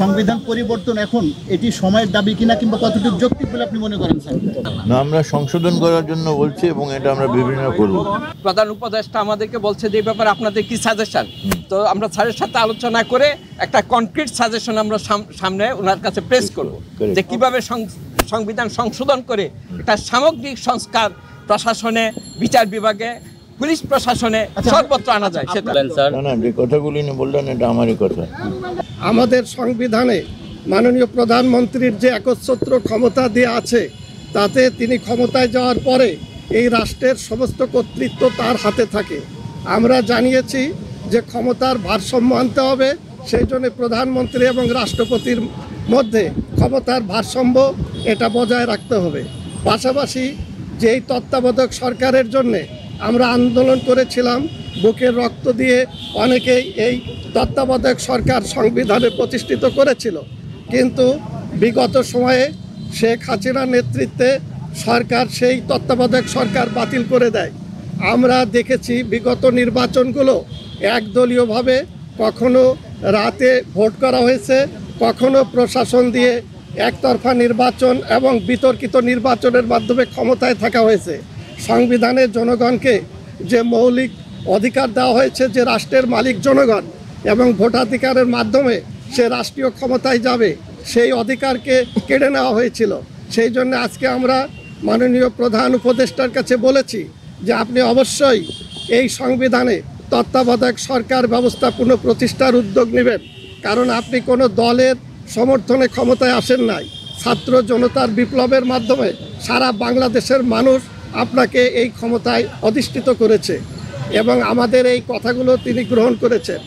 সংবিধান পরিবর্তন এখন এটি সময়ের দাবি কিনা কিংবা কতটুকু যৌক্তিক বলে আপনি মনে করেন স্যার? না, আমরা সংশোধন করার জন্য বলছি এবং এটা আমরা বিভিন্ন করব। প্রধান উপদেষ্টা আমাদেরকে বলছে যে এই ব্যাপারে আপনাদের কি সাজেশন, তো আমরা স্যারের সাথে আলোচনা করে একটা কনক্রিট সাজেশন আমরা সামনে ওনার কাছে প্রেস করব যে কিভাবে সংবিধান সংশোধন করে একটা সামগ্রিক সংস্কার প্রশাসনে, বিচার বিভাগে, পুলিশ প্রশাসনে সর্বত্র আনা যায়। সেটা না, যে কথাগুলি বললেন এটা আমারই কথা। আমাদের সংবিধানে মাননীয় প্রধানমন্ত্রীর যে একচ্ছত্র ক্ষমতা দেওয়া আছে, তাতে তিনি ক্ষমতায় যাওয়ার পরে এই রাষ্ট্রের সমস্ত কর্তৃত্ব তার হাতে থাকে। আমরা জানিয়েছি যে ক্ষমতার ভারসাম্য আনতে হবে, সেই জন্য প্রধানমন্ত্রী এবং রাষ্ট্রপতির মধ্যে ক্ষমতার ভারসাম্য এটা বজায় রাখতে হবে। পাশাপাশি যেই তত্ত্বাবধায়ক সরকারের জন্যে আমরা আন্দোলন করেছিলাম, বুকের রক্ত দিয়ে অনেকেই এই তত্ত্বাবধায়ক সরকার সংবিধানে প্রতিষ্ঠিত করেছিল, কিন্তু বিগত সময়ে শেখ হাসিনার নেতৃত্বে সরকার সেই তত্ত্বাবধায়ক সরকার বাতিল করে দেয়। আমরা দেখেছি বিগত নির্বাচনগুলো একদলীয়ভাবে কখনো রাতে ভোট করা হয়েছে, কখনো প্রশাসন দিয়ে একতরফা নির্বাচন এবং বিতর্কিত নির্বাচনের মাধ্যমে ক্ষমতায় থাকা হয়েছে। সংবিধানের জনগণকে যে মৌলিক অধিকার দেওয়া হয়েছে যে রাষ্ট্রের মালিক জনগণ এবং ভোটাধিকারের মাধ্যমে সে রাষ্ট্রীয় ক্ষমতায় যাবে, সেই অধিকারকে কেড়ে নেওয়া হয়েছিল। সেই জন্য আজকে আমরা মাননীয় প্রধান উপদেষ্টার কাছে বলেছি যে আপনি অবশ্যই এই সংবিধানে তত্ত্বাবধায়ক সরকার ব্যবস্থা পুনঃপ্রতিষ্ঠার উদ্যোগ নেবেন, কারণ আপনি কোনো দলের সমর্থনে ক্ষমতায় আসেন নাই। ছাত্র জনতার বিপ্লবের মাধ্যমে সারা বাংলাদেশের মানুষ আপনাকে এই ক্ষমতায় অধিষ্ঠিত করেছে এবং আমাদের এই কথাগুলো তিনি গ্রহণ করেছেন।